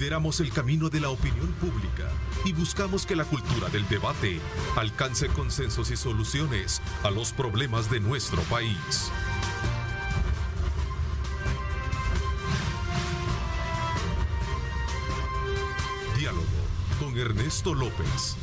Lideramos el camino de la opinión pública y buscamos que la cultura del debate alcance consensos y soluciones a los problemas de nuestro país. Diálogo con Ernesto López.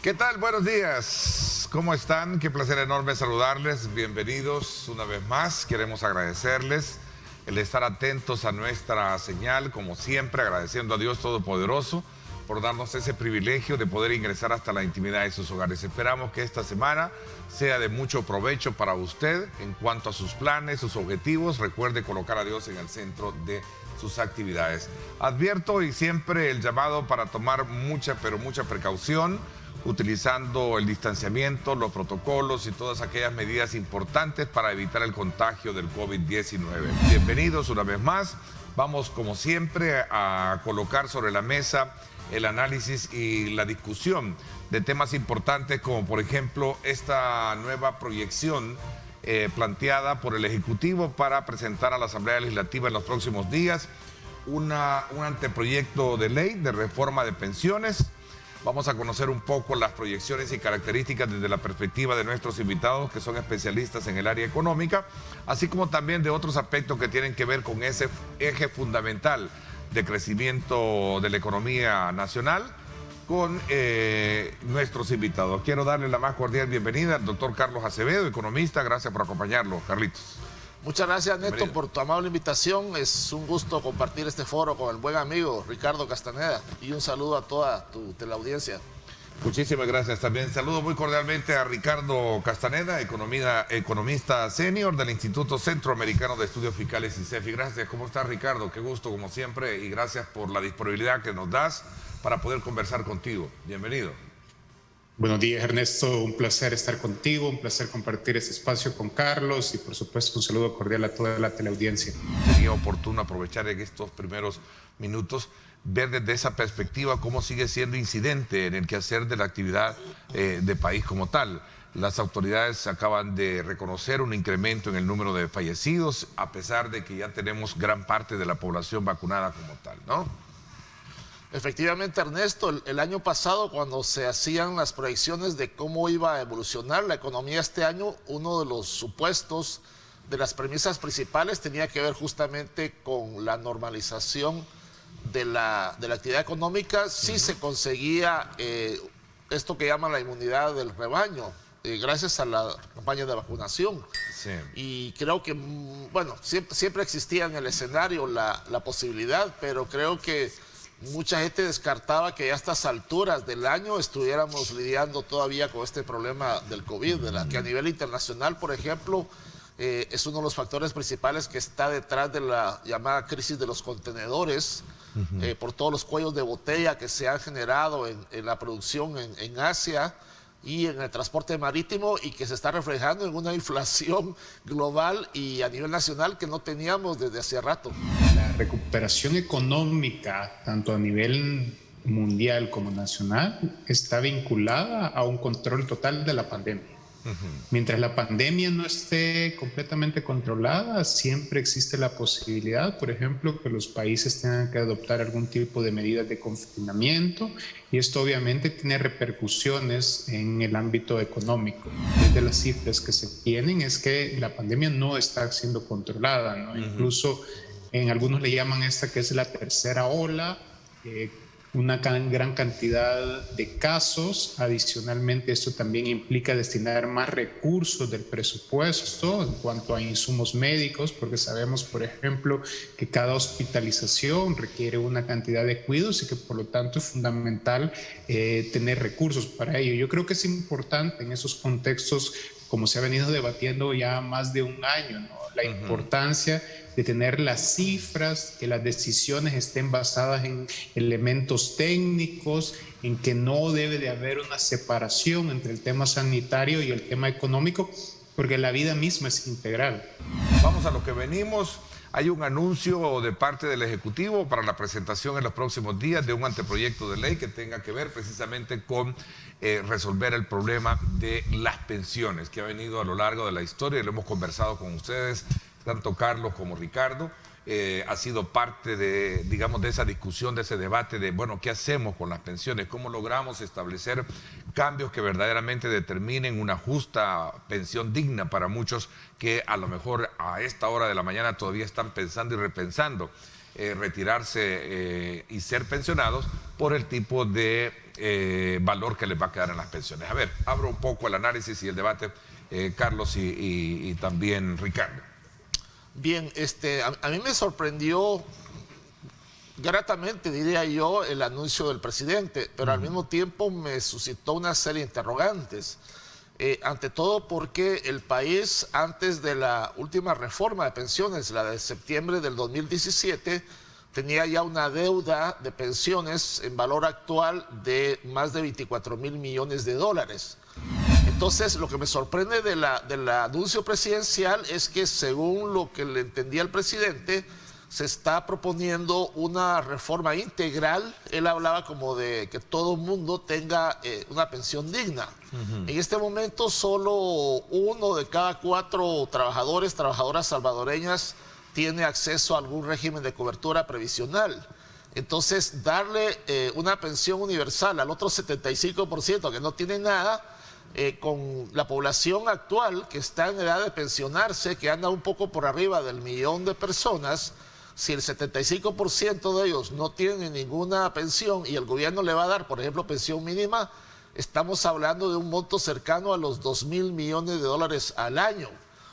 ¿Qué tal? Buenos días. ¿Cómo están? Qué placer enorme saludarles. Bienvenidos una vez más. Queremos agradecerles el estar atentos a nuestra señal, como siempre, agradeciendo a Dios Todopoderoso por darnos ese privilegio de poder ingresar hasta la intimidad de sus hogares. Esperamos que esta semana sea de mucho provecho para usted en cuanto a sus planes, sus objetivos. Recuerde colocar a Dios en el centro de sus actividades. Advierto y siempre el llamado para tomar mucha, pero mucha precaución, utilizando el distanciamiento, los protocolos y todas aquellas medidas importantes para evitar el contagio del COVID-19. Bienvenidos una vez más. Vamos, como siempre, a colocar sobre la mesa el análisis y la discusión de temas importantes, como por ejemplo esta nueva proyección planteada por el Ejecutivo para presentar a la Asamblea Legislativa en los próximos días un anteproyecto de ley de reforma de pensiones. Vamos a conocer un poco las proyecciones y características desde la perspectiva de nuestros invitados, que son especialistas en el área económica, así como también de otros aspectos que tienen que ver con ese eje fundamental de crecimiento de la economía nacional con nuestros invitados. Quiero darle la más cordial bienvenida al doctor Carlos Acevedo, economista. Gracias por acompañarlo, Carlitos. Muchas gracias, Neto, por tu amable invitación. Es un gusto compartir este foro con el buen amigo Ricardo Castaneda y un saludo a toda tu teleaudiencia. Muchísimas gracias. También saludo muy cordialmente a Ricardo Castaneda, economista senior del Instituto Centroamericano de Estudios Fiscales, ICEFI. Gracias. ¿Cómo estás, Ricardo? Qué gusto, como siempre, y gracias por la disponibilidad que nos das para poder conversar contigo. Bienvenido. Buenos días, Ernesto. Un placer estar contigo, un placer compartir este espacio con Carlos y, por supuesto, un saludo cordial a toda la teleaudiencia. Sería oportuno aprovechar en estos primeros minutos, ver desde esa perspectiva cómo sigue siendo incidente en el quehacer de la actividad de país como tal. Las autoridades acaban de reconocer un incremento en el número de fallecidos, a pesar de que ya tenemos gran parte de la población vacunada como tal, ¿no? Efectivamente, Ernesto, el año pasado, cuando se hacían las proyecciones de cómo iba a evolucionar la economía este año, uno de los supuestos de las premisas principales tenía que ver justamente con la normalización de la actividad económica, si se conseguía esto que llaman la inmunidad del rebaño, gracias a la campaña de vacunación. Sí. Y creo que, bueno, siempre existía en el escenario la posibilidad, pero creo que mucha gente descartaba que a estas alturas del año estuviéramos lidiando todavía con este problema del COVID, que a nivel internacional, por ejemplo, es uno de los factores principales que está detrás de la llamada crisis de los contenedores, por todos los cuellos de botella que se han generado en la producción en Asia y en el transporte marítimo, y que se está reflejando en una inflación global y a nivel nacional que no teníamos desde hace rato. La recuperación económica, tanto a nivel mundial como nacional, está vinculada a un control total de la pandemia. Mientras la pandemia no esté completamente controlada, siempre existe la posibilidad, por ejemplo, que los países tengan que adoptar algún tipo de medidas de confinamiento, y esto obviamente tiene repercusiones en el ámbito económico. Desde las cifras que se tienen es que la pandemia no está siendo controlada, ¿no? Incluso en algunos le llaman esta que es la tercera ola, una gran cantidad de casos. Adicionalmente, esto también implica destinar más recursos del presupuesto en cuanto a insumos médicos, porque sabemos, por ejemplo, que cada hospitalización requiere una cantidad de cuidados y que por lo tanto es fundamental tener recursos para ello. Yo creo que es importante en esos contextos, como se ha venido debatiendo ya más de un año, ¿no? La importancia de tener las cifras, que las decisiones estén basadas en elementos técnicos, en que no debe de haber una separación entre el tema sanitario y el tema económico, porque la vida misma es integral. Vamos a lo que venimos. Hay un anuncio de parte del Ejecutivo para la presentación en los próximos días de un anteproyecto de ley que tenga que ver precisamente con resolver el problema de las pensiones, que ha venido a lo largo de la historia y lo hemos conversado con ustedes, tanto Carlos como Ricardo. ha sido parte de, digamos, de esa discusión, de ese debate de, bueno, ¿qué hacemos con las pensiones? ¿Cómo logramos establecer cambios que verdaderamente determinen una justa pensión digna para muchos que a lo mejor a esta hora de la mañana todavía están pensando y repensando retirarse y ser pensionados por el tipo de valor que les va a quedar en las pensiones? A ver, abro un poco el análisis y el debate, Carlos y también Ricardo. Bien, a mí me sorprendió gratamente, diría yo, el anuncio del presidente, pero al mismo tiempo me suscitó una serie de interrogantes. Ante todo porque el país, antes de la última reforma de pensiones, la de septiembre del 2017, tenía ya una deuda de pensiones en valor actual de más de 24.000 millones de dólares. Entonces, lo que me sorprende del anuncio presidencial es que, según lo que le entendía el presidente, se está proponiendo una reforma integral. Él hablaba como de que todo el mundo tenga una pensión digna. En este momento, solo 1 de cada 4 trabajadoras salvadoreñas tiene acceso a algún régimen de cobertura previsional. Entonces, darle una pensión universal al otro 75% que no tiene nada, con la población actual que está en edad de pensionarse, que anda un poco por arriba del 1.000.000 de personas, si el 75% de ellos no tienen ninguna pensión y el gobierno le va a dar, por ejemplo, pensión mínima, estamos hablando de un monto cercano a los 2.000 millones de dólares al año.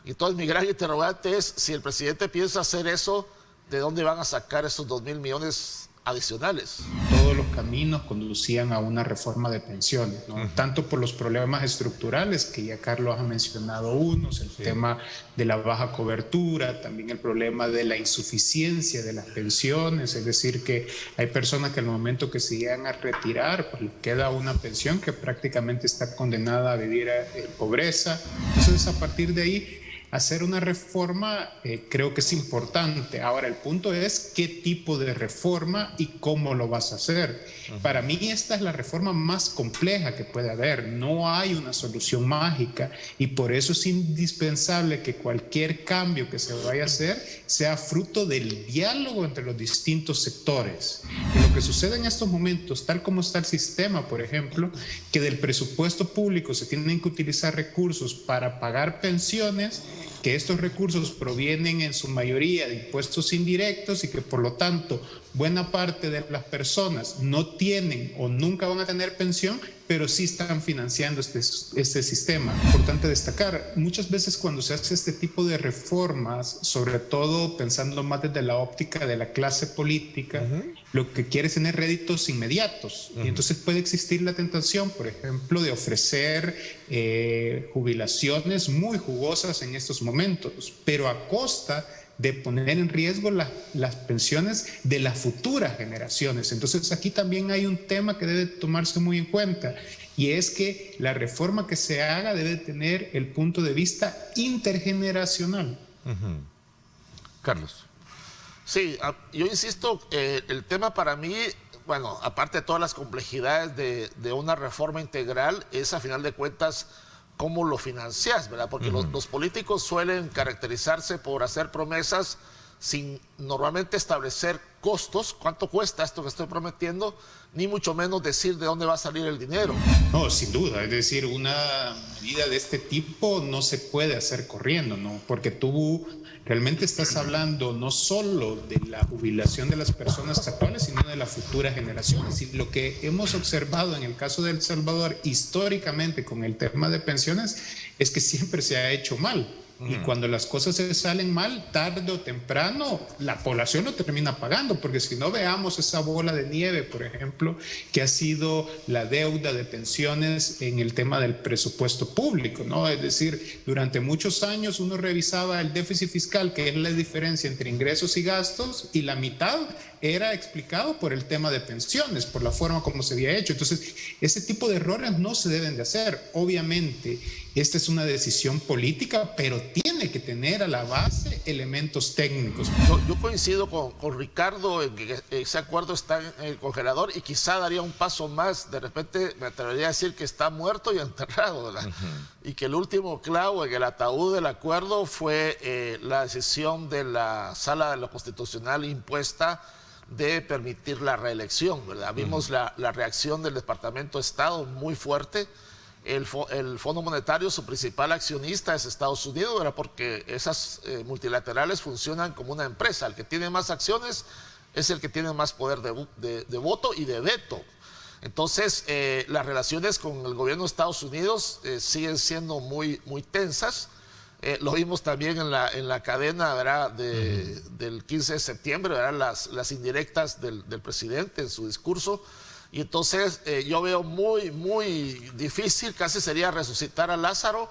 Entonces, mi gran interrogante es, si el presidente piensa hacer eso, ¿de dónde van a sacar esos 2.000 millones adicionales? Todos los caminos conducían a una reforma de pensiones, ¿no? Tanto por los problemas estructurales, que ya Carlos ha mencionado unos, el tema de la baja cobertura, también el problema de la insuficiencia de las pensiones, es decir, que hay personas que al momento que se llegan a retirar, pues les queda una pensión que prácticamente está condenada a vivir en pobreza. Entonces, a partir de ahí, hacer una reforma creo que es importante. Ahora, el punto es qué tipo de reforma y cómo lo vas a hacer. Para mí esta es la reforma más compleja que puede haber. No hay una solución mágica y por eso es indispensable que cualquier cambio que se vaya a hacer sea fruto del diálogo entre los distintos sectores. Y lo que sucede en estos momentos, tal como está el sistema, por ejemplo, que del presupuesto público se tienen que utilizar recursos para pagar pensiones, que estos recursos provienen en su mayoría de impuestos indirectos y que por lo tanto buena parte de las personas no tienen o nunca van a tener pensión, pero sí están financiando este sistema. Importante destacar, muchas veces cuando se hace este tipo de reformas, sobre todo pensando más desde la óptica de la clase política, lo que quiere es tener réditos inmediatos. Y entonces puede existir la tentación, por ejemplo, de ofrecer jubilaciones muy jugosas en estos momentos, pero a costa de poner en riesgo las pensiones de las futuras generaciones. Entonces aquí también hay un tema que debe tomarse muy en cuenta, y es que la reforma que se haga debe tener el punto de vista intergeneracional. Carlos. Sí, yo insisto, el tema para mí, bueno, aparte de todas las complejidades de una reforma integral, es a final de cuentas cómo lo financias, ¿verdad? Porque los políticos suelen caracterizarse por hacer promesas sin normalmente establecer costos, cuánto cuesta esto que estoy prometiendo, ni mucho menos decir de dónde va a salir el dinero. No, sin duda, es decir, una medida de este tipo no se puede hacer corriendo, ¿no? Porque tú realmente estás hablando no solo de la jubilación de las personas actuales, sino de las futuras generaciones. Y lo que hemos observado en el caso de El Salvador históricamente con el tema de pensiones es que siempre se ha hecho mal. Y cuando las cosas se salen mal, tarde o temprano, la población lo termina pagando, porque si no, veamos esa bola de nieve, por ejemplo, que ha sido la deuda de pensiones en el tema del presupuesto público, ¿no? Es decir, durante muchos años uno revisaba el déficit fiscal, que es la diferencia entre ingresos y gastos, y la mitad era explicado por el tema de pensiones, por la forma como se había hecho. Entonces, ese tipo de errores no se deben de hacer. Obviamente, esta es una decisión política, pero tiene que tener a la base elementos técnicos. Yo coincido con Ricardo en que ese acuerdo está en el congelador y quizá daría un paso más. De repente me atrevería a decir que está muerto y enterrado, ¿verdad? Y que el último clavo en el ataúd del acuerdo fue la decisión de la Sala de lo Constitucional impuesta de permitir la reelección, ¿verdad? Vimos la reacción del Departamento de Estado muy fuerte. El Fondo Monetario, su principal accionista es Estados Unidos, ¿verdad? Porque esas multilaterales funcionan como una empresa. El que tiene más acciones es el que tiene más poder de voto y de veto. Entonces, las relaciones con el gobierno de Estados Unidos siguen siendo muy, muy tensas. Lo vimos también en la cadena, ¿verdad? Del 15 de septiembre, ¿verdad? Las indirectas del presidente en su discurso. Y entonces yo veo muy, muy difícil, casi sería resucitar a Lázaro,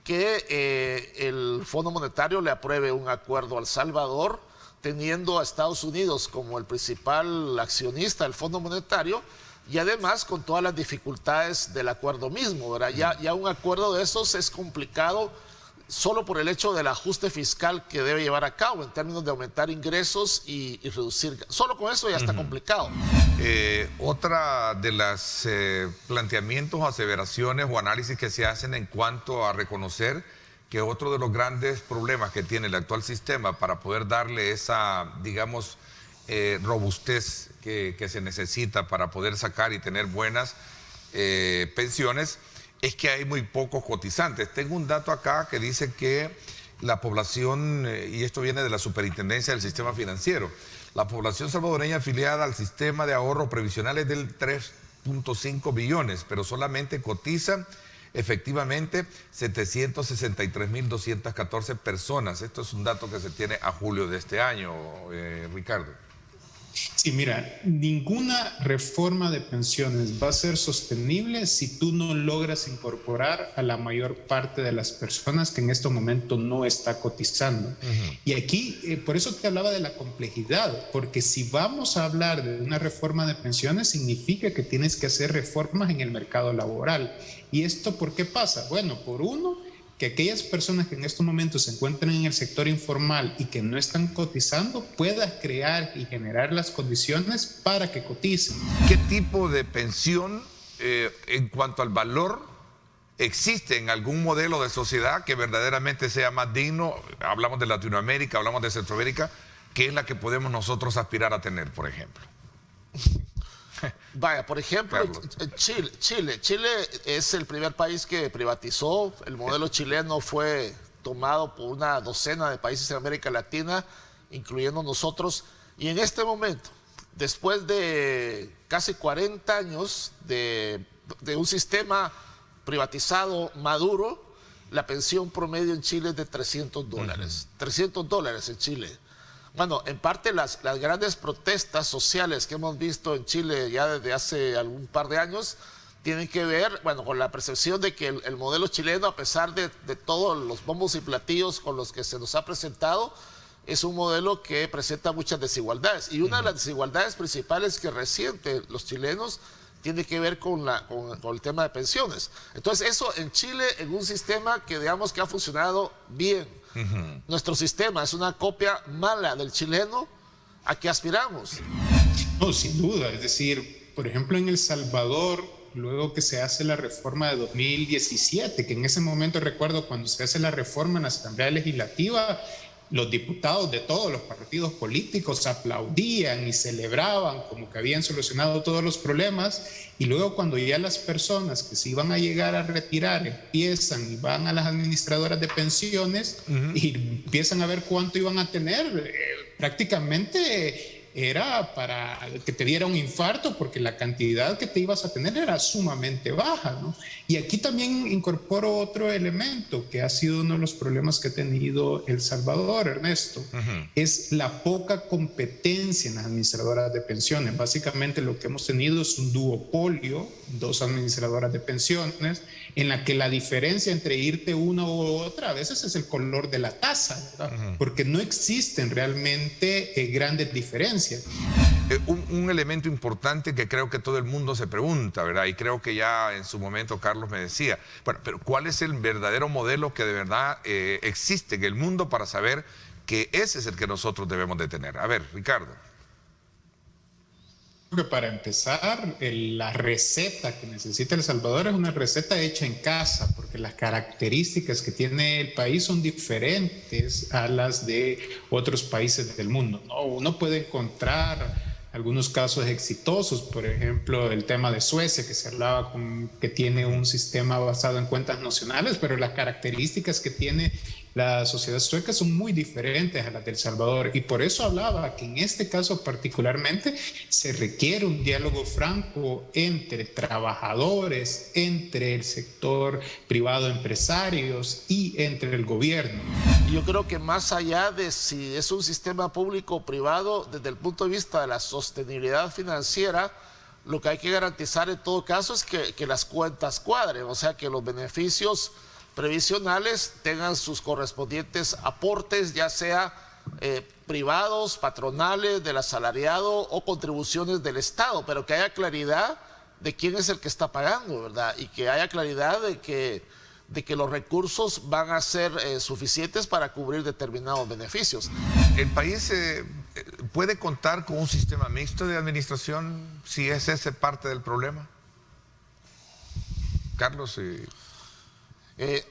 que el Fondo Monetario le apruebe un acuerdo a El Salvador, teniendo a Estados Unidos como el principal accionista del Fondo Monetario y además con todas las dificultades del acuerdo mismo, ¿verdad? Ya un acuerdo de esos es complicado solo por el hecho del ajuste fiscal que debe llevar a cabo en términos de aumentar ingresos y reducir. Solo con eso ya está complicado. Otra de los planteamientos o aseveraciones o análisis que se hacen en cuanto a reconocer que otro de los grandes problemas que tiene el actual sistema para poder darle esa, digamos, robustez que se necesita para poder sacar y tener buenas pensiones es que hay muy pocos cotizantes. Tengo un dato acá que dice que la población, y esto viene de la Superintendencia del Sistema Financiero, la población salvadoreña afiliada al sistema de ahorro previsional es del 3.5 billones, pero solamente cotizan efectivamente 763.214 personas. Esto es un dato que se tiene a julio de este año, Ricardo. Sí, mira, ninguna reforma de pensiones va a ser sostenible si tú no logras incorporar a la mayor parte de las personas que en este momento no está cotizando. Y aquí, por eso te hablaba de la complejidad, porque si vamos a hablar de una reforma de pensiones, significa que tienes que hacer reformas en el mercado laboral. ¿Y esto por qué pasa? Bueno, por uno, que aquellas personas que en estos momentos se encuentran en el sector informal y que no están cotizando, puedas crear y generar las condiciones para que coticen. ¿Qué tipo de pensión, en cuanto al valor, existe en algún modelo de sociedad que verdaderamente sea más digno? Hablamos de Latinoamérica, hablamos de Centroamérica, ¿qué es la que podemos nosotros aspirar a tener, por ejemplo? Vaya, por ejemplo, Chile es el primer país que privatizó. El modelo chileno fue tomado por una docena de países en América Latina, incluyendo nosotros. Y en este momento, después de casi 40 años de un sistema privatizado maduro, la pensión promedio en Chile es de $300. $300 en Chile. Bueno, en parte las grandes protestas sociales que hemos visto en Chile ya desde hace algún par de años tienen que ver, bueno, con la percepción de que el modelo chileno, a pesar de todos los bombos y platillos con los que se nos ha presentado, es un modelo que presenta muchas desigualdades. Y una de las desigualdades principales que resienten los chilenos tiene que ver con el tema de pensiones. Entonces, eso en Chile, en un sistema que digamos que ha funcionado bien. Nuestro sistema es una copia mala del chileno. ¿A qué aspiramos? No, sin duda. Es decir, por ejemplo, en El Salvador, luego que se hace la reforma de 2017, que en ese momento recuerdo cuando se hace la reforma en la Asamblea Legislativa, los diputados de todos los partidos políticos aplaudían y celebraban como que habían solucionado todos los problemas, y luego cuando ya las personas que se iban a llegar a retirar empiezan y van a las administradoras de pensiones y empiezan a ver cuánto iban a tener, prácticamente era para que te diera un infarto porque la cantidad que te ibas a tener era sumamente baja, ¿no? Y aquí también incorporo otro elemento que ha sido uno de los problemas que ha tenido El Salvador, Ernesto, es la poca competencia en las administradoras de pensiones. Básicamente lo que hemos tenido es un duopolio, dos administradoras de pensiones, en la que la diferencia entre irte una u otra a veces es el color de la taza, ¿verdad? Porque no existen realmente grandes diferencias. Un elemento importante que creo que todo el mundo se pregunta, ¿verdad? Y creo que ya en su momento Carlos me decía, bueno, pero ¿cuál es el verdadero modelo que de verdad existe en el mundo para saber que ese es el que nosotros debemos de tener? A ver, Ricardo. Creo que para empezar, la receta que necesita El Salvador es una receta hecha en casa, porque las características que tiene el país son diferentes a las de otros países del mundo, ¿no? Uno puede encontrar algunos casos exitosos, por ejemplo, el tema de Suecia, que se hablaba que tiene un sistema basado en cuentas nacionales, pero las características que tiene la sociedad sueca son muy diferentes a las de El Salvador, y por eso hablaba que en este caso particularmente se requiere un diálogo franco entre trabajadores, entre el sector privado, empresarios, y entre el gobierno. Yo creo que más allá de si es un sistema público o privado, desde el punto de vista de la sostenibilidad financiera, lo que hay que garantizar en todo caso es que las cuentas cuadren, o sea, que los beneficios previsionales tengan sus correspondientes aportes, ya sea privados, patronales, del asalariado o contribuciones del Estado, pero que haya claridad de quién es el que está pagando, ¿verdad? Y que haya claridad de que los recursos van a ser suficientes para cubrir determinados beneficios. ¿El país puede contar con un sistema mixto de administración si es ese parte del problema? Carlos.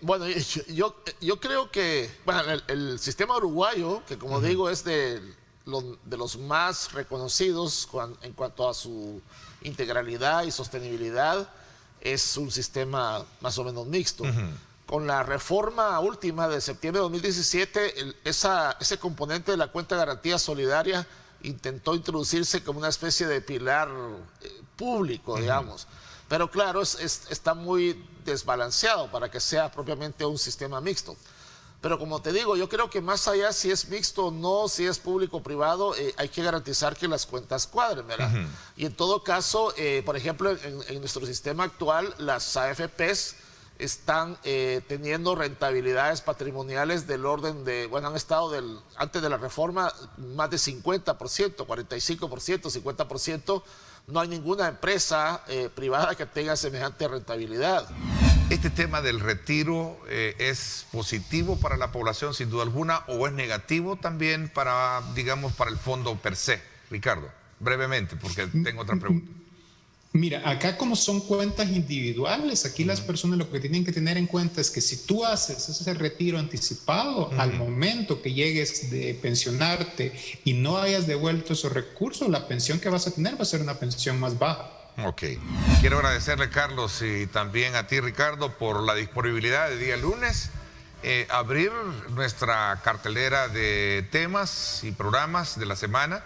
Bueno, yo creo que bueno, el sistema uruguayo, que como digo es de los más reconocidos en cuanto a su integralidad y sostenibilidad, es un sistema más o menos mixto. Con la reforma última de septiembre de 2017, ese componente de la cuenta de garantía solidaria intentó introducirse como una especie de pilar público, digamos. Pero claro, está muy desbalanceado para que sea propiamente un sistema mixto. Pero como te digo, yo creo que más allá si es mixto o no, si es público o privado, hay que garantizar que las cuentas cuadren, ¿verdad? Y en todo caso, por ejemplo, en nuestro sistema actual, las AFPs están teniendo rentabilidades patrimoniales del orden de, bueno, han estado antes de la reforma más de 50%, 45%, 50%. No hay ninguna empresa privada que tenga semejante rentabilidad. ¿Este tema del retiro es positivo para la población sin duda alguna o es negativo también para, digamos, para el fondo per se? Ricardo, brevemente, porque tengo otra pregunta. Mira, acá como son cuentas individuales, aquí las personas lo que tienen que tener en cuenta es que si tú haces ese retiro anticipado, al momento que llegues de pensionarte y no hayas devuelto esos recursos, la pensión que vas a tener va a ser una pensión más baja. Ok. Quiero agradecerle, Carlos, y también a ti, Ricardo, por la disponibilidad de día lunes, abrir nuestra cartelera de temas y programas de la semana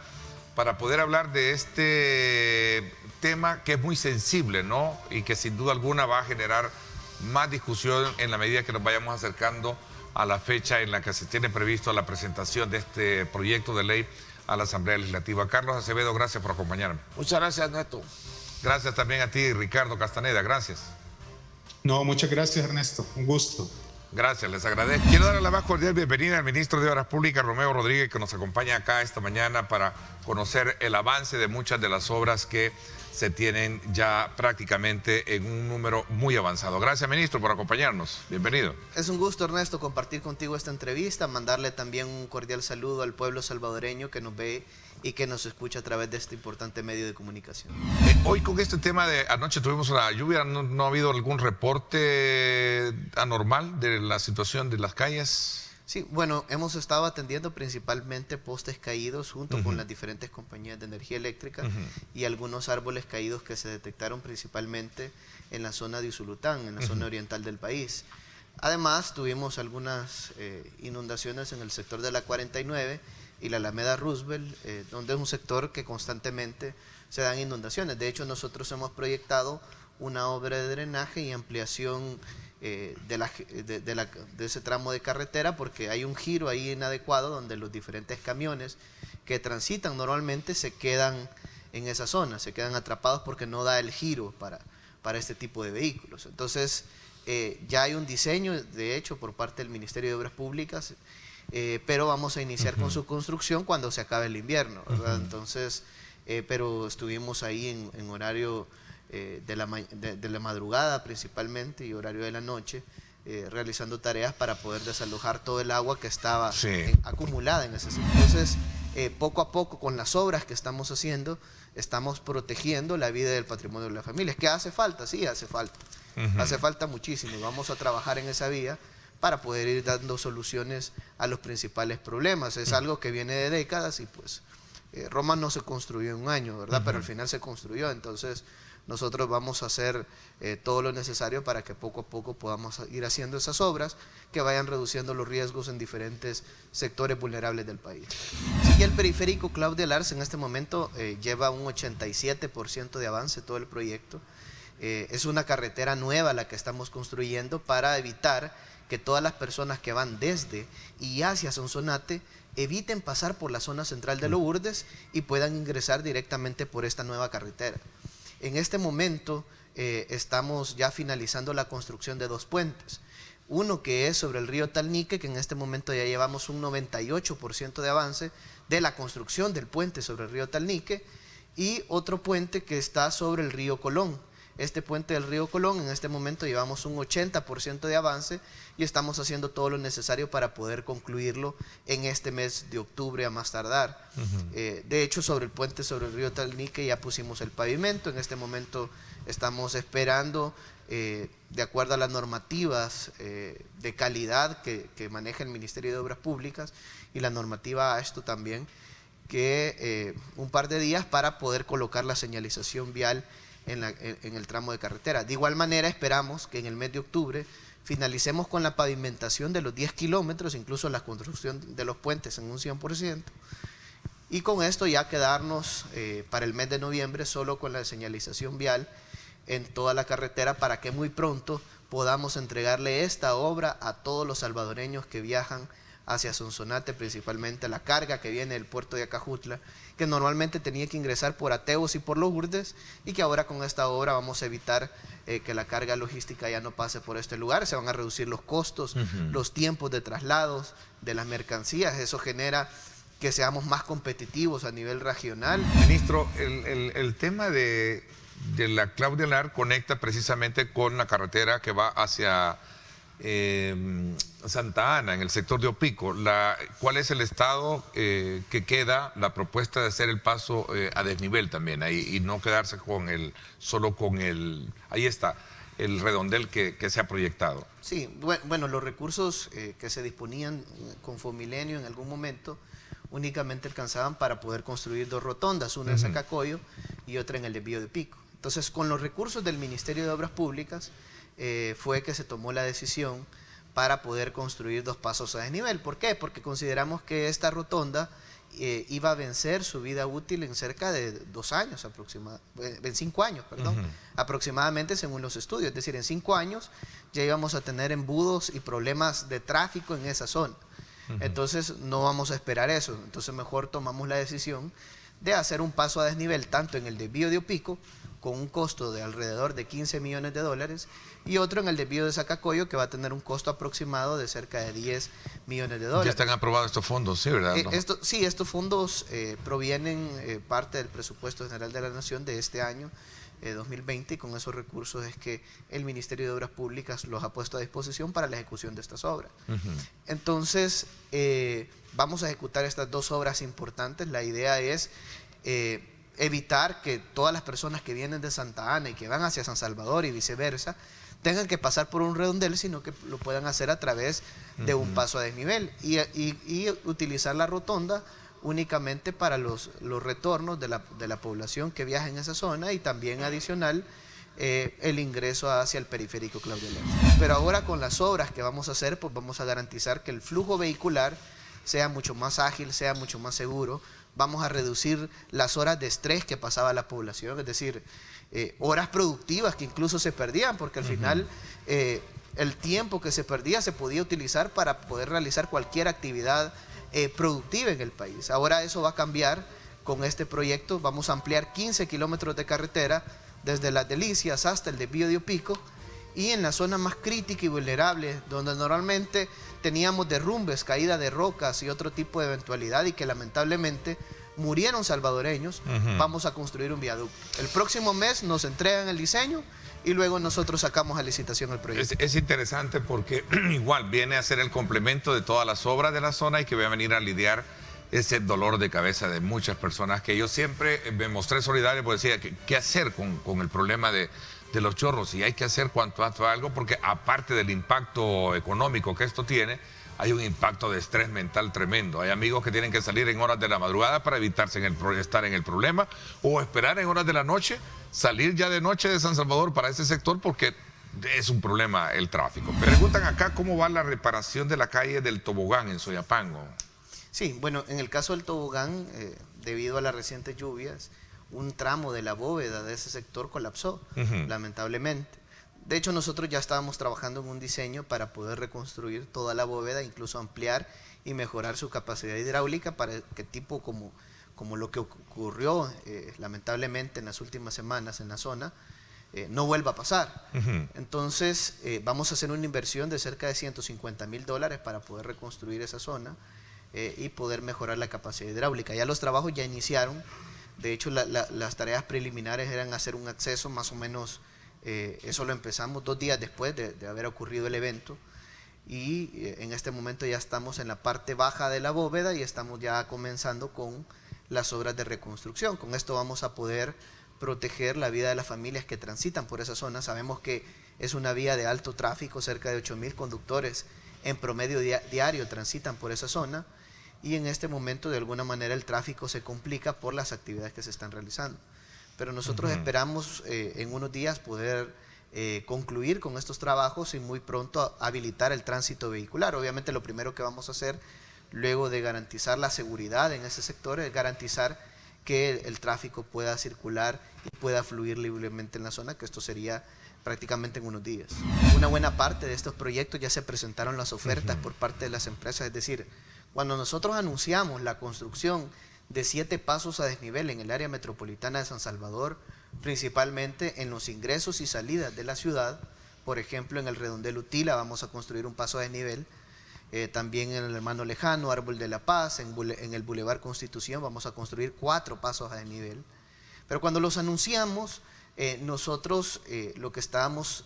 para poder hablar de este tema que es muy sensible, ¿no? Y que sin duda alguna va a generar más discusión en la medida que nos vayamos acercando a la fecha en la que se tiene previsto la presentación de este proyecto de ley a la Asamblea Legislativa. Carlos Acevedo, gracias por acompañarme. Muchas gracias, Neto. Gracias también a ti, Ricardo Castaneda, gracias. No, muchas gracias, Ernesto, un gusto. Gracias, les agradezco. Quiero darle la más cordial bienvenida al ministro de Obras Públicas, Romeo Rodríguez, que nos acompaña acá esta mañana para conocer el avance de muchas de las obras que se tienen ya prácticamente en un número muy avanzado. Gracias, ministro, por acompañarnos. Bienvenido. Es un gusto, Ernesto, compartir contigo esta entrevista, mandarle también un cordial saludo al pueblo salvadoreño que nos ve y que nos escucha a través de este importante medio de comunicación. Hoy con este tema de anoche tuvimos una lluvia, ¿no ha habido algún reporte anormal de la situación de las calles? Sí, bueno, hemos estado atendiendo principalmente postes caídos junto con las diferentes compañías de energía eléctrica y algunos árboles caídos que se detectaron principalmente en la zona de Usulután, en la zona oriental del país. Además, tuvimos algunas inundaciones en el sector de la 49 y la Alameda Roosevelt, donde es un sector que constantemente se dan inundaciones. De hecho, nosotros hemos proyectado una obra de drenaje y ampliación de ese tramo de carretera, porque hay un giro ahí inadecuado donde los diferentes camiones que transitan normalmente se quedan en esa zona, se quedan atrapados porque no da el giro para este tipo de vehículos. Entonces, ya hay un diseño, de hecho, por parte del Ministerio de Obras Públicas, pero vamos a iniciar con su construcción cuando se acabe el invierno, ¿verdad? Entonces, pero estuvimos ahí en horario de la madrugada principalmente y horario de la noche, realizando tareas para poder desalojar todo el agua que estaba acumulada en ese sitio. Entonces, poco a poco, con las obras que estamos haciendo, estamos protegiendo la vida del patrimonio de las familias. ¿Qué hace falta? Sí, hace falta. Hace falta muchísimo y vamos a trabajar en esa vía para poder ir dando soluciones a los principales problemas. Es algo que viene de décadas y pues Roma no se construyó en un año, ¿verdad? Pero al final se construyó, entonces nosotros vamos a hacer todo lo necesario para que poco a poco podamos ir haciendo esas obras que vayan reduciendo los riesgos en diferentes sectores vulnerables del país. Y el periférico Claudia Lars en este momento lleva un 87% de avance todo el proyecto. Es una carretera nueva la que estamos construyendo para evitar que todas las personas que van desde y hacia Sonsonate eviten pasar por la zona central de Lourdes y puedan ingresar directamente por esta nueva carretera. En este momento estamos ya finalizando la construcción de 2 puentes. Uno que es sobre el río Talnique, que en este momento ya llevamos un 98% de avance de la construcción del puente sobre el río Talnique, y otro puente que está sobre el río Colón. Este puente del río Colón, en este momento llevamos un 80% de avance y estamos haciendo todo lo necesario para poder concluirlo en este mes de octubre a más tardar. De hecho, sobre el puente sobre el río Talnique ya pusimos el pavimento. En este momento estamos esperando, de acuerdo a las normativas de calidad que maneja el Ministerio de Obras Públicas y la normativa AASHTO también, que un par de días para poder colocar la señalización vial en el tramo de carretera. De igual manera, esperamos que en el mes de octubre finalicemos con la pavimentación de los 10 kilómetros, incluso la construcción de los puentes en un 100%, y con esto ya quedarnos para el mes de noviembre solo con la señalización vial en toda la carretera, para que muy pronto podamos entregarle esta obra a todos los salvadoreños que viajan hacia Sonsonate, principalmente la carga que viene del puerto de Acajutla, que normalmente tenía que ingresar por Ateos y por Lourdes, y que ahora con esta obra vamos a evitar que la carga logística ya no pase por este lugar. Se van a reducir los costos, los tiempos de traslados de las mercancías. Eso genera que seamos más competitivos a nivel regional. Ministro, el tema de la Claudia Lars conecta precisamente con la carretera que va hacia Santa Ana, en el sector de Opico. ¿Cuál es el estado que queda la propuesta de hacer el paso a desnivel también ahí y no quedarse solo con el, ahí está, el redondel que se ha proyectado? Sí, bueno, los recursos que se disponían con Fomilenio en algún momento únicamente alcanzaban para poder construir 2 rotondas, una en Zacacoyo y otra en el desvío de Pico. Entonces, con los recursos del Ministerio de Obras Públicas fue que se tomó la decisión para poder construir 2 pasos a desnivel. ¿Por qué? Porque consideramos que esta rotonda iba a vencer su vida útil en cerca de 2 años aproximadamente, en 5 años, perdón, aproximadamente según los estudios. Es decir, en 5 años ya íbamos a tener embudos y problemas de tráfico en esa zona. Entonces no vamos a esperar eso. Entonces mejor tomamos la decisión de hacer un paso a desnivel tanto en el desvío de Opico, con un costo de alrededor de $15 millones, y otro en el desvío de Zacacoyo, que va a tener un costo aproximado de cerca de $10 millones. Ya están aprobados estos fondos, sí, ¿verdad? Sí, estos fondos provienen parte del presupuesto general de la Nación de este año, 2020, y con esos recursos es que el Ministerio de Obras Públicas los ha puesto a disposición para la ejecución de estas obras. Entonces, vamos a ejecutar estas 2 obras importantes. La idea es evitar que todas las personas que vienen de Santa Ana y que van hacia San Salvador y viceversa tengan que pasar por un redondel, sino que lo puedan hacer a través de un paso a desnivel y utilizar la rotonda únicamente para los retornos de la población que viaja en esa zona, y también adicional el ingreso hacia el periférico Claudia Lars. Pero ahora con las obras que vamos a hacer, pues vamos a garantizar que el flujo vehicular sea mucho más ágil, sea mucho más seguro. Vamos a reducir las horas de estrés que pasaba la población, es decir, horas productivas que incluso se perdían, porque al final el tiempo que se perdía se podía utilizar para poder realizar cualquier actividad productiva en el país. Ahora eso va a cambiar con este proyecto. Vamos a ampliar 15 kilómetros de carretera desde Las Delicias hasta el desvío de Opico, y en la zona más crítica y vulnerable, donde normalmente teníamos derrumbes, caída de rocas y otro tipo de eventualidad, y que lamentablemente murieron salvadoreños, vamos a construir un viaducto. El próximo mes nos entregan el diseño y luego nosotros sacamos a licitación el proyecto. Es interesante porque igual viene a ser el complemento de todas las obras de la zona y que va a venir a lidiar ese dolor de cabeza de muchas personas que yo siempre me mostré solidario porque decía, ¿qué hacer con el problema de los chorros? Y hay que hacer cuanto antes algo porque aparte del impacto económico que esto tiene, hay un impacto de estrés mental tremendo. Hay amigos que tienen que salir en horas de la madrugada para evitarse estar en el problema o esperar en horas de la noche, salir ya de noche de San Salvador para ese sector porque es un problema el tráfico. Preguntan acá cómo va la reparación de la calle del Tobogán en Soyapango. Sí, bueno, en el caso del Tobogán, debido a las recientes lluvias, un tramo de la bóveda de ese sector colapsó, lamentablemente. De hecho, nosotros ya estábamos trabajando en un diseño para poder reconstruir toda la bóveda, incluso ampliar y mejorar su capacidad hidráulica para que tipo como lo que ocurrió lamentablemente en las últimas semanas en la zona, no vuelva a pasar. Entonces, vamos a hacer una inversión de cerca de $150,000 para poder reconstruir esa zona y poder mejorar la capacidad hidráulica. Ya los trabajos ya iniciaron. De hecho, las tareas preliminares eran hacer un acceso más o menos. Eso lo empezamos 2 días después de haber ocurrido el evento y en este momento ya estamos en la parte baja de la bóveda y estamos ya comenzando con las obras de reconstrucción. Con esto vamos a poder proteger la vida de las familias que transitan por esa zona. Sabemos que es una vía de alto tráfico, cerca de 8,000 conductores en promedio diario transitan por esa zona y en este momento de alguna manera el tráfico se complica por las actividades que se están realizando. Pero nosotros esperamos en unos días poder concluir con estos trabajos y muy pronto habilitar el tránsito vehicular. Obviamente lo primero que vamos a hacer, luego de garantizar la seguridad en ese sector, es garantizar que el tráfico pueda circular y pueda fluir libremente en la zona, que esto sería prácticamente en unos días. Una buena parte de estos proyectos ya se presentaron las ofertas por parte de las empresas, es decir, cuando nosotros anunciamos la construcción de 7 pasos a desnivel en el área metropolitana de San Salvador, principalmente en los ingresos y salidas de la ciudad. Por ejemplo, en el redondel Utila vamos a construir un paso a desnivel, también en el Hermano Lejano, Árbol de la Paz, en el Boulevard Constitución vamos a construir 4 pasos a desnivel. Pero cuando los anunciamos, nosotros lo que estábamos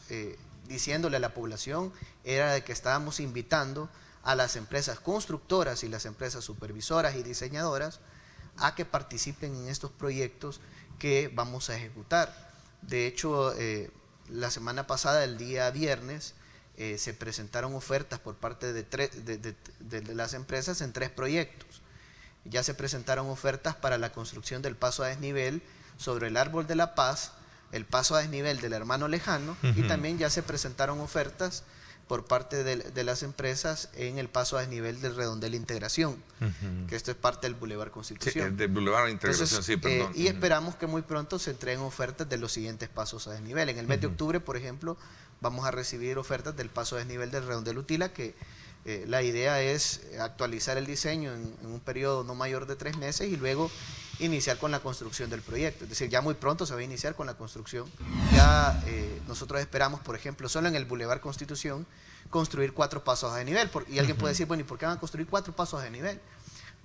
diciéndole a la población era de que estábamos invitando a las empresas constructoras y las empresas supervisoras y diseñadoras a que participen en estos proyectos que vamos a ejecutar. De hecho, la semana pasada, el día viernes, se presentaron ofertas por parte de las empresas en 3 proyectos. Ya se presentaron ofertas para la construcción del paso a desnivel sobre el Árbol de la Paz, el paso a desnivel del Hermano Lejano, y también ya se presentaron ofertas por parte de las empresas en el paso a desnivel del redondel Integración, que esto es parte del Boulevard Constitución. Sí, del Boulevard Integración, entonces, sí, perdón. Y esperamos que muy pronto se entreguen ofertas de los siguientes pasos a desnivel. En el mes de octubre, por ejemplo, vamos a recibir ofertas del paso a desnivel del redondel Utila, que la idea es actualizar el diseño en un periodo no mayor de 3 meses y luego iniciar con la construcción del proyecto. Es decir, ya muy pronto se va a iniciar con la construcción. Ya nosotros esperamos, por ejemplo, solo en el Boulevard Constitución, construir 4 pasos a desnivel. Y alguien puede decir, bueno, ¿y por qué van a construir 4 pasos a desnivel?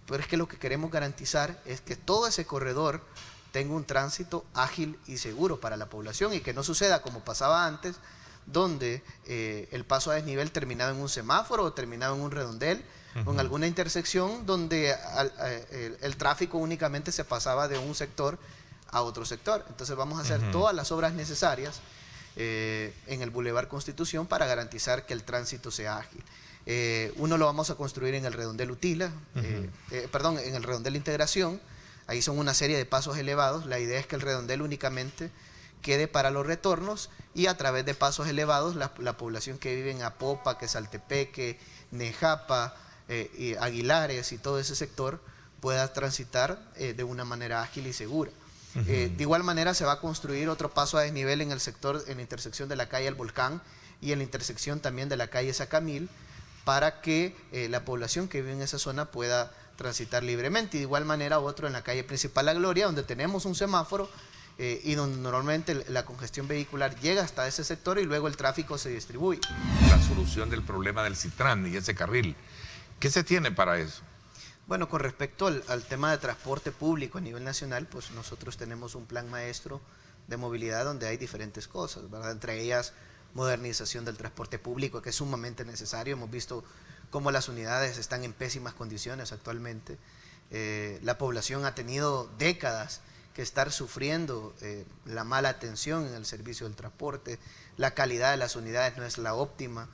Pero es que lo que queremos garantizar es que todo ese corredor tenga un tránsito ágil y seguro para la población y que no suceda como pasaba antes, donde el paso a desnivel terminaba en un semáforo o terminaba en un redondel o en alguna intersección donde el tráfico únicamente se pasaba de un sector a otro sector. Entonces vamos a hacer todas las obras necesarias en el Boulevard Constitución para garantizar que el tránsito sea ágil. Uno lo vamos a construir en el redondel Utila, en el redondel Integración. Ahí son una serie de pasos elevados. La idea es que el redondel únicamente quede para los retornos y a través de pasos elevados la población que vive en Apopa, Quesaltepeque, Nejapa, Aguilares y todo ese sector pueda transitar de una manera ágil y segura. De igual manera se va a construir otro paso a desnivel en el sector, en la intersección de la calle El Volcán y en la intersección también de la calle Sacamil, para que la población que vive en esa zona pueda transitar libremente. Y de igual manera otro en la calle Principal La Gloria, donde tenemos un semáforo y donde normalmente la congestión vehicular llega hasta ese sector y luego el tráfico se distribuye. La solución del problema del Citrán y ese carril, ¿qué se tiene para eso? Bueno, con respecto al tema de transporte público a nivel nacional, pues nosotros tenemos un plan maestro de movilidad donde hay diferentes cosas, ¿verdad? Entre ellas, modernización del transporte público, que es sumamente necesario. Hemos visto cómo las unidades están en pésimas condiciones actualmente. La población ha tenido décadas que estar sufriendo la mala atención en el servicio del transporte, la calidad de las unidades no es la óptima.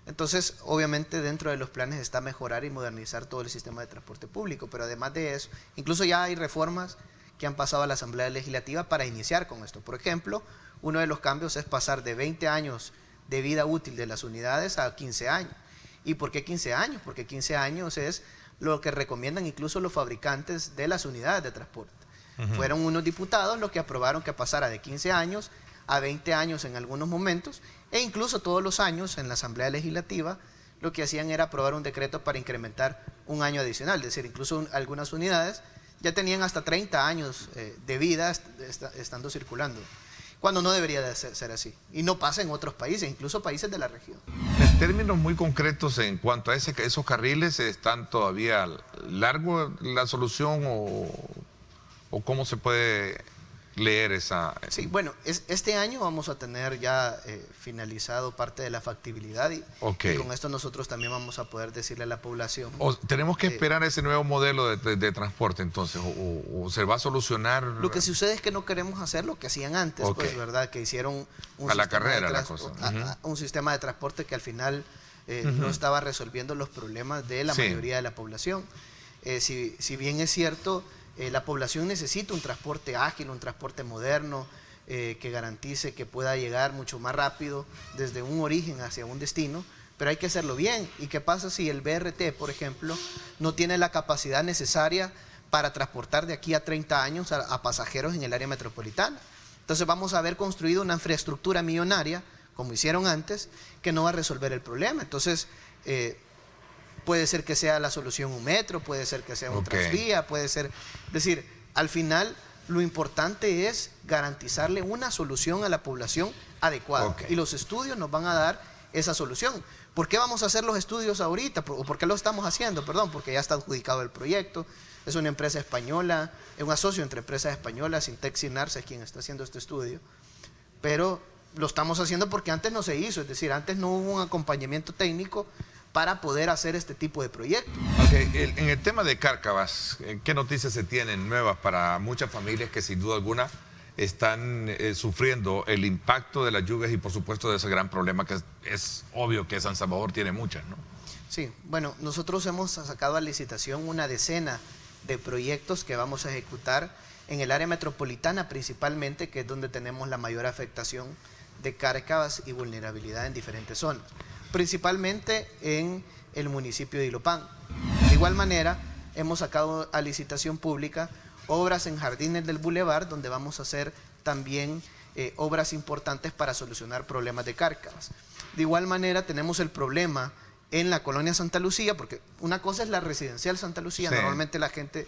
Entonces, obviamente, dentro de los planes está mejorar y modernizar todo el sistema de transporte público, pero además de eso, incluso ya hay reformas que han pasado a la Asamblea Legislativa para iniciar con esto. Por ejemplo, uno de los cambios es pasar de 20 años de vida útil de las unidades a 15 años. ¿Y por qué 15 años? Porque 15 años es lo que recomiendan incluso los fabricantes de las unidades de transporte. Fueron unos diputados los que aprobaron que pasara de 15 años a 20 años en algunos momentos, e incluso todos los años en la Asamblea Legislativa lo que hacían era aprobar un decreto para incrementar un año adicional, es decir, incluso algunas unidades ya tenían hasta 30 años de vida estando circulando, cuando no debería de ser así, y no pasa en otros países, incluso países de la región. En términos muy concretos en cuanto a esos carriles, ¿están todavía largo la solución o cómo se puede leer esa? Sí, bueno, este año vamos a tener ya finalizado parte de la factibilidad y con esto nosotros también vamos a poder decirle a la población. ¿Tenemos que esperar ese nuevo modelo de transporte entonces o se va a solucionar? Lo que sucede es que no queremos hacer lo que hacían antes, pues, ¿verdad? Que hicieron un sistema de transporte que al final no estaba resolviendo los problemas de la mayoría de la población. Si bien es cierto, la población necesita un transporte ágil, un transporte moderno, que garantice que pueda llegar mucho más rápido desde un origen hacia un destino, pero hay que hacerlo bien. ¿Y qué pasa si el BRT, por ejemplo, no tiene la capacidad necesaria para transportar de aquí a 30 años a pasajeros en el área metropolitana? Entonces vamos a haber construido una infraestructura millonaria, como hicieron antes, que no va a resolver el problema. Entonces, puede ser que sea la solución un metro, puede ser que sea un transvía, puede ser... Es decir, al final lo importante es garantizarle una solución a la población adecuada. Y los estudios nos van a dar esa solución. ¿Por qué vamos a hacer los estudios ahorita? ¿O por qué lo estamos haciendo? Perdón, porque ya está adjudicado el proyecto. Es una empresa española, es un asocio entre empresas españolas, Sintex y Narsa es quien está haciendo este estudio. Pero lo estamos haciendo porque antes no se hizo, es decir, antes no hubo un acompañamiento técnico para poder hacer este tipo de proyectos. En el tema de Cárcavas, ¿qué noticias se tienen nuevas para muchas familias que sin duda alguna están sufriendo el impacto de las lluvias y por supuesto de ese gran problema que es obvio que San Salvador tiene muchas, ¿no? Sí, bueno, nosotros hemos sacado a licitación una decena de proyectos que vamos a ejecutar en el área metropolitana principalmente, que es donde tenemos la mayor afectación de Cárcavas y vulnerabilidad en diferentes zonas, principalmente en el municipio de Ilopán. De igual manera, hemos sacado a licitación pública obras en Jardines del Boulevard, donde vamos a hacer también obras importantes para solucionar problemas de Cárcavas. De igual manera, tenemos el problema en la colonia Santa Lucía, porque una cosa es la residencial Santa Lucía, normalmente la gente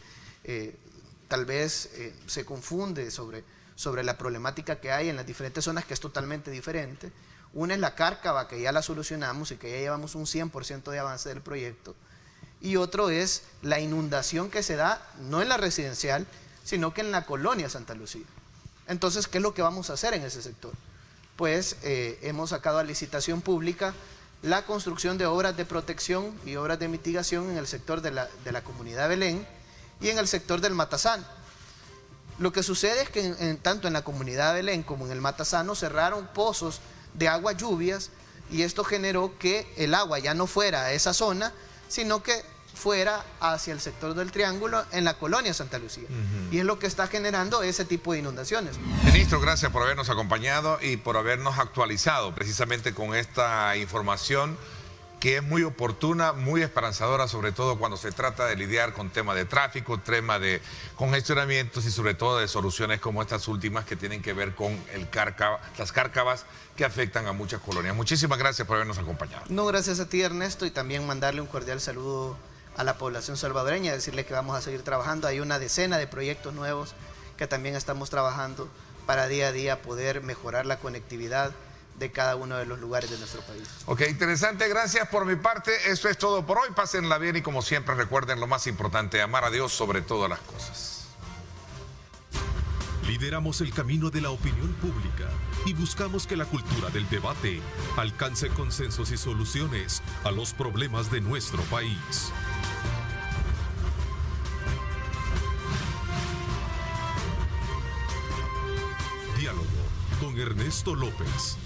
tal vez se confunde sobre la problemática que hay en las diferentes zonas, que es totalmente diferente. Una es la Cárcava, que ya la solucionamos y que ya llevamos un 100% de avance del proyecto. Y otro es la inundación que se da, no en la residencial, sino que en la colonia Santa Lucía. Entonces, ¿qué es lo que vamos a hacer en ese sector? Pues hemos sacado a licitación pública la construcción de obras de protección y obras de mitigación en el sector de la comunidad Belén y en el sector del Matasano. Lo que sucede es que tanto en la comunidad Belén como en el Matasano cerraron pozos de agua lluvias y esto generó que el agua ya no fuera a esa zona, sino que fuera hacia el sector del Triángulo en la colonia Santa Lucía. Y es lo que está generando ese tipo de inundaciones. Ministro, gracias por habernos acompañado y por habernos actualizado precisamente con esta información que es muy oportuna, muy esperanzadora, sobre todo cuando se trata de lidiar con temas de tráfico, temas de congestionamientos y sobre todo de soluciones como estas últimas que tienen que ver con las cárcavas que afectan a muchas colonias. Muchísimas gracias por habernos acompañado. No, gracias a ti, Ernesto, y también mandarle un cordial saludo a la población salvadoreña, decirle que vamos a seguir trabajando. Hay una decena de proyectos nuevos que también estamos trabajando para día a día poder mejorar la conectividad de cada uno de los lugares de nuestro país. Ok, interesante, gracias por mi parte. Eso es todo por hoy. Pásenla bien y como siempre recuerden lo más importante, amar a Dios sobre todas las cosas. Lideramos el camino de la opinión pública y buscamos que la cultura del debate alcance consensos y soluciones a los problemas de nuestro país. Diálogo con Ernesto López.